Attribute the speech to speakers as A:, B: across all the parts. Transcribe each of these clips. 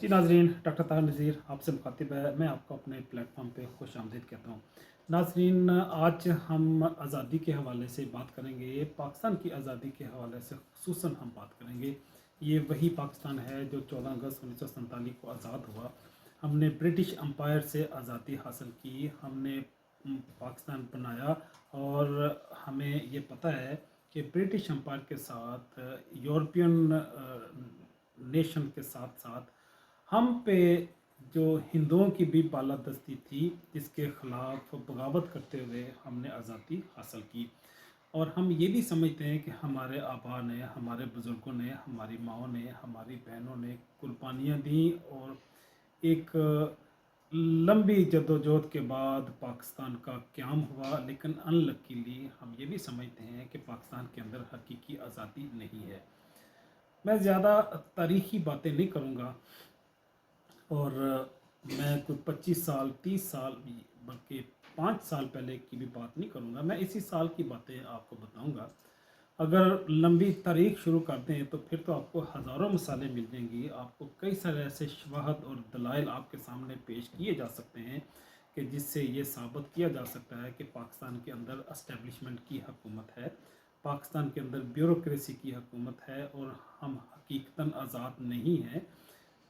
A: जी नाज़रीन, डॉक्टर ताहिर नज़ीर आपसे मुखातिब है। मैं आपको अपने प्लेटफॉर्म पे खुश आमदीद कहता हूँ। नाज़रीन, आज हम आज़ादी के हवाले से बात करेंगे। पाकिस्तान की आज़ादी के हवाले से ख़ुसूसन हम बात करेंगे। ये वही पाकिस्तान है जो 14 अगस्त 1947 को आज़ाद हुआ। हमने ब्रिटिश एम्पायर से आज़ादी हासिल की, हमने पाकिस्तान बनाया। और हमें ये पता है कि ब्रिटिश एम्पायर के साथ यूरोपियन नेशन के साथ साथ हम पे जो हिंदुओं की भी बालादस्ती थी, जिसके ख़िलाफ़ बगावत करते हुए हमने आज़ादी हासिल की। और हम ये भी समझते हैं कि हमारे आबा ने, हमारे बुज़ुर्गों ने, हमारी माँओं ने, हमारी बहनों ने कुर्बानियाँ दी। और एक लंबी जद्दोजहद के बाद पाकिस्तान का क़याम हुआ। लेकिन अनलकीली हम ये भी समझते हैं कि पाकिस्तान के अंदर हकीकी आज़ादी नहीं है। मैं ज़्यादा तारीख़ी बातें नहीं करूँगा, और मैं कोई 25 साल 30 साल बल्कि 5 साल पहले की भी बात नहीं करूँगा। मैं इसी साल की बातें आपको बताऊँगा। अगर लंबी तारीख शुरू कर दें तो फिर तो आपको हज़ारों मिसालें मिल जाएंगी। आपको कई सारे ऐसे शवाहद और दलाइल आपके सामने पेश किए जा सकते हैं कि जिससे ये साबित किया जा सकता है कि पाकिस्तान के अंदर एस्टेब्लिशमेंट की हुकूमत है, पाकिस्तान के अंदर ब्यूरोक्रेसी की हुकूमत है, और हम हकीकतन आज़ाद नहीं हैं।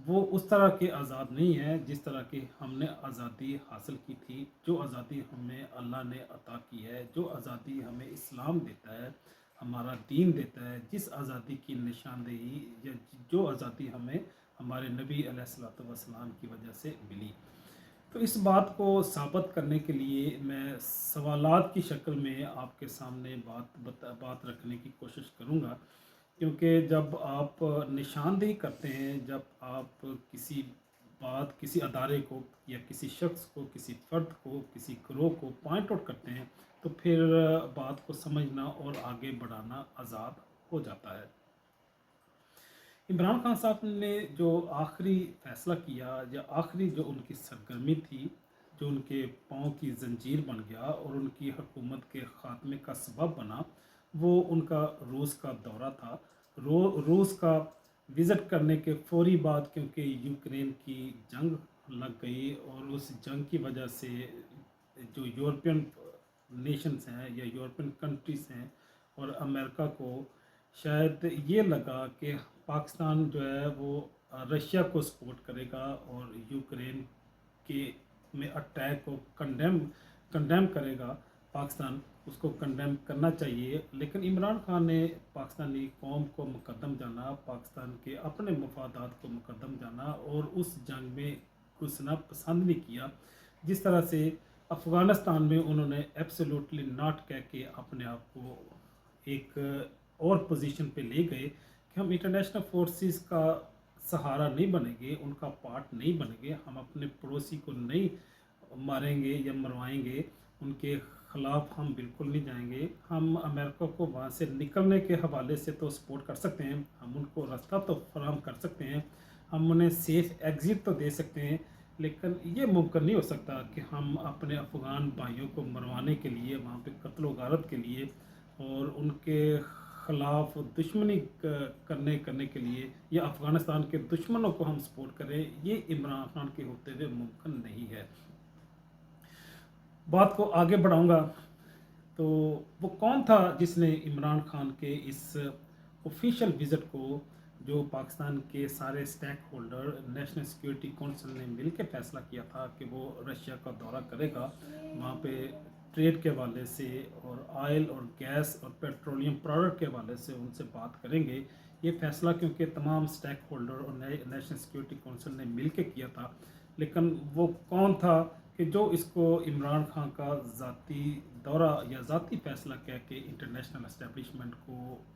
A: वो उस तरह के आज़ाद नहीं है जिस तरह की हमने आज़ादी हासिल की थी। जो आज़ादी हमें अल्लाह ने अता की है, जो आज़ादी हमें इस्लाम देता है, हमारा दीन देता है, जिस आज़ादी की निशानदेही या जो आज़ादी हमें हमारे नबी अलैहिस्सलातु वस्सलाम की वजह से मिली। तो इस बात को साबित करने के लिए मैं सवालात की शक्ल में आपके सामने बात रखने की कोशिश करूँगा। क्योंकि जब आप निशानदेही करते हैं, जब आप किसी बात, किसी अदारे को या किसी शख्स को, किसी फ़र्द को, किसी गिरोह को पॉइंट आउट करते हैं, तो फिर बात को समझना और आगे बढ़ाना आज़ाद हो जाता है। इमरान खान साहब ने जो आखिरी फ़ैसला किया, या आखिरी जो उनकी सरगर्मी थी, जो उनके पाँव की ज़ंजीर बन गया और उनकी हुकूमत के ख़ात्मे का सबब बना, वो उनका रूस का दौरा था। रूस का विज़िट करने के फ़ौरी बाद, क्योंकि यूक्रेन की जंग लग गई और उस जंग की वजह से जो यूरोपियन नेशंस हैं या यूरोपियन कंट्रीज़ हैं और अमेरिका को शायद ये लगा कि पाकिस्तान जो है वो रशिया को सपोर्ट करेगा और यूक्रेन के में अटैक को कंडेम करेगा। पाकिस्तान उसको कंडेम करना चाहिए। लेकिन इमरान खान ने पाकिस्तानी कौम को मुकद्दम जाना, पाकिस्तान के अपने मफादात को मुकद्दम जाना और उस जंग में घुसना पसंद नहीं किया। जिस तरह से अफ़गानिस्तान में उन्होंने एब्सोल्युटली नॉट कह के अपने आप को एक और पोजीशन पे ले गए कि हम इंटरनेशनल फोर्सेस का सहारा नहीं बनेंगे, उनका पार्ट नहीं बनेंगे, हम अपने पड़ोसी को नहीं मारेंगे या मरवाएंगे, उनके ख़िलाफ़ हम बिल्कुल नहीं जाएंगे। हम अमेरिका को वहाँ से निकलने के हवाले से तो सपोर्ट कर सकते हैं, हम उनको रास्ता तो फराहम कर सकते हैं, हम उन्हें सेफ़ एग्ज़िट तो दे सकते हैं। लेकिन ये मुमकिन नहीं हो सकता कि हम अपने अफ़गान भाइयों को मरवाने के लिए, वहाँ पे कत्ल व गारत के लिए और उनके ख़िलाफ़ दुश्मनी करने के लिए या अफ़गानिस्तान के दुश्मनों को हम सपोर्ट करें, ये इमरान खान के होते हुए मुमकिन नहीं है। बात को आगे बढ़ाऊंगा तो वो कौन था जिसने इमरान खान के इस ऑफिशियल विज़िट को, जो पाकिस्तान के सारे stakeholder national security council ने मिल के फ़ैसला किया था कि वो रशिया का दौरा करेगा, वहाँ पे ट्रेड के हवाले से और ऑयल और गैस और पेट्रोलियम प्रोडक्ट के हवाले से उनसे बात करेंगे। ये फ़ैसला क्योंकि तमाम स्टेक होल्डर और नेशनल सिक्योरिटी काउंसिल ने मिल के किया था। लेकिन वो कौन था कि जो इसको इमरान खान का ज़ाती दौरा या ज़ाती फ़ैसला कह के इंटरनेशनल एस्टेब्लिशमेंट को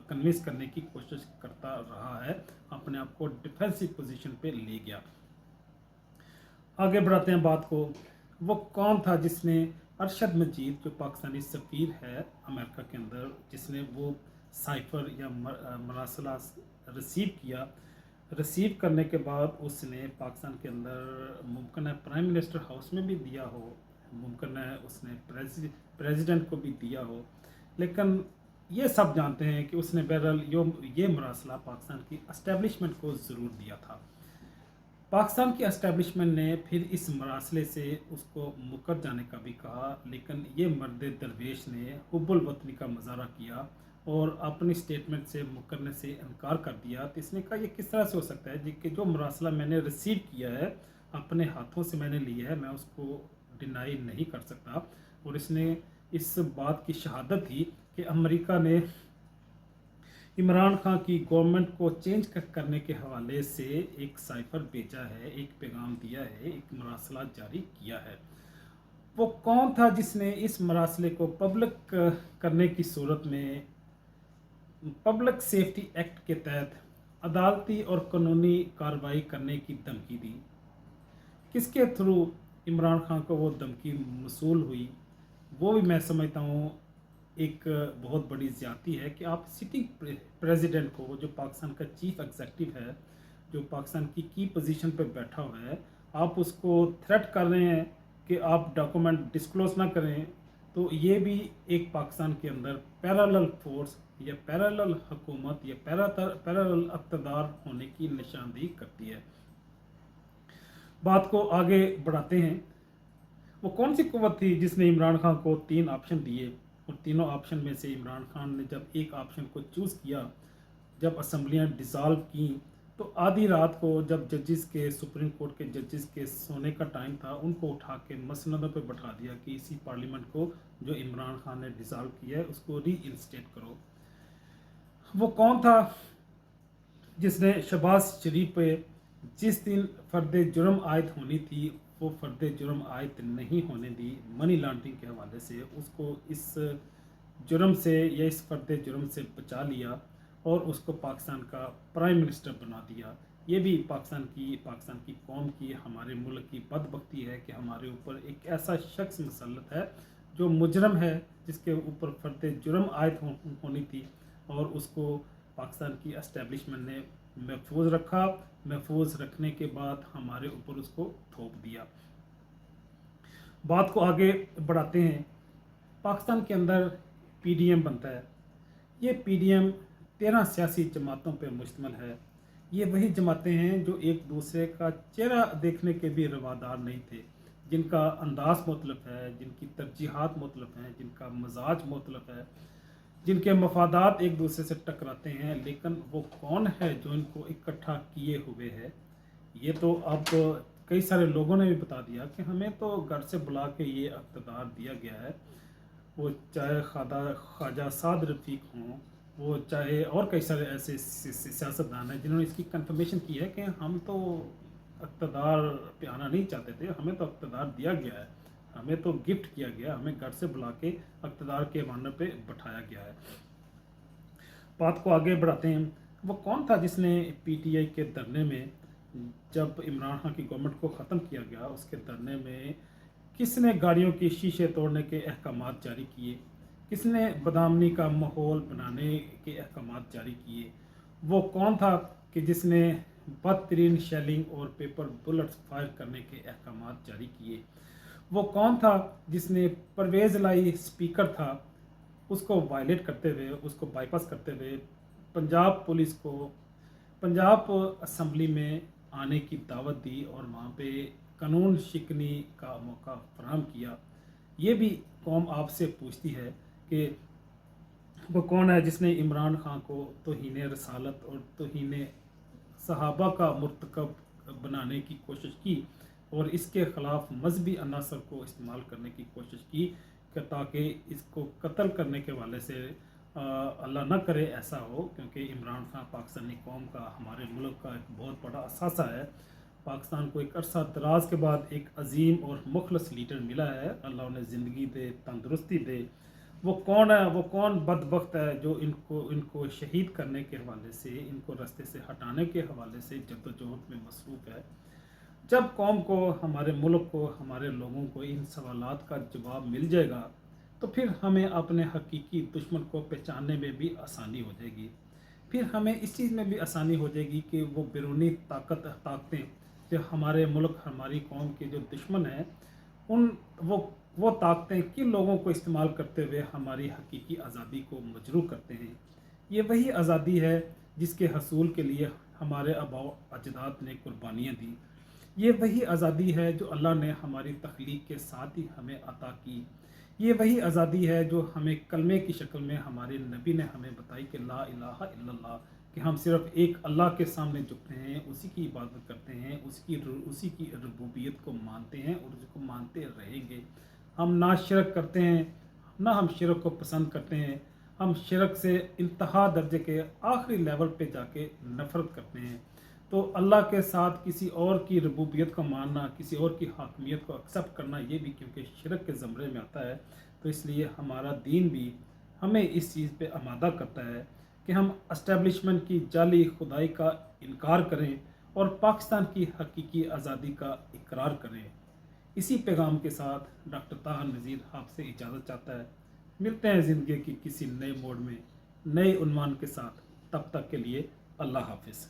A: कन्विंस करने की कोशिश करता रहा है, अपने आप को डिफेंसिव पोजीशन पे ले गया। आगे बढ़ाते हैं बात को। वो कौन था जिसने अरशद मजीद, जो पाकिस्तानी सफ़ीर है अमेरिका के अंदर, जिसने वो साइफ़र या मरासला रिसीव किया। रिसीव करने के बाद उसने पाकिस्तान के अंदर मुमकिन है प्राइम मिनिस्टर हाउस में भी दिया हो, मुमकिन है उसने प्रेसिडेंट को भी दिया हो। लेकिन ये सब जानते हैं कि उसने बहरहाल ये मरासला पाकिस्तान की एस्टेब्लिशमेंट को ज़रूर दिया था। पाकिस्तान की एस्टेब्लिशमेंट ने फिर इस मरासले से उसको मुकर जाने का भी कहा, लेकिन ये मर्द दरवेश ने हुब्बुल वतनी का मुजाहरा किया और अपनी स्टेटमेंट से मुकरने से इनकार कर दिया। तो इसने कहा, ये किस तरह से हो सकता है जी कि जो मरासला मैंने रिसीव किया है, अपने हाथों से मैंने लिया है, मैं उसको डिनाई नहीं कर सकता। और इसने इस बात की शहादत दी कि अमेरिका ने इमरान खान की गवर्नमेंट को चेंज करने के हवाले से एक साइफर भेजा है, एक पैगाम दिया है, एक मरासला जारी किया है। वो कौन था जिसने इस मरासले को पब्लिक करने की सूरत में पब्लिक सेफ्टी एक्ट के तहत अदालती और कानूनी कार्रवाई करने की धमकी दी? किसके थ्रू इमरान खान को वो धमकी मसूल हुई? वो भी मैं समझता हूँ एक बहुत बड़ी ज़्यादती है कि आप सिटिंग प्रेसिडेंट को, जो पाकिस्तान का चीफ एग्जीक्यूटिव है, जो पाकिस्तान की पोजीशन पे बैठा हुआ है, आप उसको थ्रेट कर रहे हैं कि आप डॉक्यूमेंट डिस्क्लोज ना करें। तो ये भी एक पाकिस्तान के अंदर पैरेलल फोर्स या पैरेलल हुकूमत या पैरेलल इक़्तिदार होने की निशानदेही करती है। बात को आगे बढ़ाते हैं। वो कौन सी कुव्वत थी जिसने इमरान खान को 3 ऑप्शन दिए, और तीनों ऑप्शन में से इमरान खान ने जब एक ऑप्शन को चूज़ किया, जब असम्बलियाँ डिज़ाल्व की, तो आधी रात को जब जजेस के, सुप्रीम कोर्ट के जजेस के सोने का टाइम था, उनको उठा के मसनदों पे बैठा दिया कि इसी पार्लियामेंट को जो इमरान खान ने डिज़ाल्व किया है उसको रीइंस्टेट करो। वो कौन था जिसने शहबाज शरीफ पे जिस दिन फर्द जुर्म आयद होनी थी वो फर्द जुर्म आयद नहीं होने दी, मनी लॉन्ड्रिंग के हवाले से उसको इस जुर्म से या इस फर्द जुर्म से बचा लिया और उसको पाकिस्तान का प्राइम मिनिस्टर बना दिया? ये भी पाकिस्तान की कौम की, हमारे मुल्क की बदबख्ती है कि हमारे ऊपर एक ऐसा शख्स मुसल्लत है जो मुजरम है, जिसके ऊपर फर्द जुर्म आयद होनी थी, और उसको पाकिस्तान की एस्टेब्लिशमेंट ने महफूज रखा। महफूज रखने के बाद हमारे ऊपर उसको थोप दिया। बात को आगे बढ़ाते हैं। पाकिस्तान के अंदर पीडीएम बनता है। ये पीडीएम 13 सियासी जमातों पर मुश्तमिल है। ये वही जमातें हैं जो एक दूसरे का चेहरा देखने के भी रवादार नहीं थे, जिनका अंदाज मुख्तलिफ है, जिनकी तरजीहात मुख्तलिफ हैं, जिनका मजाज मुख्तलिफ है, जिनके मफादात एक दूसरे से टकराते हैं। लेकिन वो कौन है जो इनको इकट्ठा किए हुए है? ये तो अब कई सारे लोगों ने भी बता दिया कि हमें तो घर से बुला के ये इक़्तिदार दिया गया है। वो चाहे ख्वाजा साद रफ़ीक हों, वो चाहे और कई सारे ऐसे सियासतदान हैं जिन्होंने इसकी कंफर्मेशन की है कि हम तो इक़्तिदार पे आना नहीं चाहते थे, हमें तो इक़्तिदार दिया गया है, हमें तो गिफ्ट किया गया, हमें घर से बुला के इक़्तिदार के वानर पे बैठाया गया है। बात को आगे बढ़ाते हैं। वो कौन था जिसने पीटीआई के धरने में, जब इमरान खान की गवर्नमेंट को ख़त्म किया गया, उसके धरने में किसने गाड़ियों के शीशे तोड़ने के अहकामात जारी किए? किसने बदआमनी का माहौल बनाने के अहकामात जारी किए? वो कौन था कि जिसने बदतरीन शेलिंग और पेपर बुलेट्स फायर करने के अहकामात जारी किए? वो कौन था जिसने परवेज़ लाई स्पीकर था उसको वायलेट करते हुए, उसको बाईपास करते हुए पंजाब पुलिस को पंजाब असम्बली में आने की दावत दी और वहाँ पे कानून शिकनी का मौका फराहम किया? ये भी कौम आपसे पूछती है कि वो कौन है जिसने इमरान खान को तौहीन रसालत और तौहीन सहाबा का मुर्तकब बनाने की कोशिश की और इसके ख़िलाफ़ मजहबी अनासर को इस्तेमाल करने की कोशिश की ताकि इसको कत्ल करने के वाले से अल्लाह न करे ऐसा हो, क्योंकि इमरान खान पाकिस्तानी कौम का, हमारे मुल्क का एक बहुत बड़ा असासा है। पाकिस्तान को एक अरसा दराज के बाद एक अजीम और मुखलस लीडर मिला है। अल्लाह उन्हें ज़िंदगी दे, तंदुरुस्ती दे। वो कौन है, वो कौन बदबख्त है जो इनको शहीद करने के हवाले से, इनको रास्ते से हटाने के हवाले से जद्दोजहद में मसरूफ़ है? जब कौम को, हमारे मुल्क को, हमारे लोगों को इन सवालात का जवाब मिल जाएगा तो फिर हमें अपने हकीकी दुश्मन को पहचानने में भी आसानी हो जाएगी। फिर हमें इस चीज़ में भी आसानी हो जाएगी कि वो बैरूनी ताकतें जो हमारे मुल्क, हमारी कौम के जो दुश्मन हैं, वो ताकतें किन लोगों को इस्तेमाल करते हुए हमारी हकीकी आज़ादी को मजरूह करते हैं। ये वही आज़ादी है जिसके हसूल के लिए हमारे आबाओ अजदाद ने कुर्बानियाँ दी। یہ وہی آزادی ہے جو اللہ نے ہماری تخلیق کے ساتھ ہی ہمیں عطا کی. یہ وہی آزادی ہے جو ہمیں کلمے کی شکل میں ہمارے نبی نے ہمیں بتائی کہ لا الہ الا اللہ، کہ ہم صرف ایک اللہ کے سامنے جھکتے ہیں، اسی کی عبادت کرتے ہیں، اسی کی ربوبیت کو مانتے ہیں اور اس کو مانتے رہیں گے. ہم نہ شرک کرتے ہیں، نہ ہم شرک کو پسند کرتے ہیں. ہم شرک سے انتہا درجے کے آخری لیول پہ جا کے نفرت کرتے ہیں. تو اللہ کے ساتھ کسی اور کی ربوبیت کو ماننا، کسی اور کی حاکمیت کو ایکسیپٹ کرنا، یہ بھی کیونکہ شرک کے زمرے میں آتا ہے. تو اس لیے ہمارا دین بھی ہمیں اس چیز پہ آمادہ کرتا ہے کہ ہم اسٹیبلشمنٹ کی جعلی خدائی کا انکار کریں اور پاکستان کی حقیقی آزادی کا اقرار کریں. اسی پیغام کے ساتھ ڈاکٹر طاہر نذیر آپ سے اجازت چاہتا ہے. ملتے ہیں زندگی کی کسی نئے موڑ میں نئے عنوان کے ساتھ. تب تک کے لیے اللہ حافظ.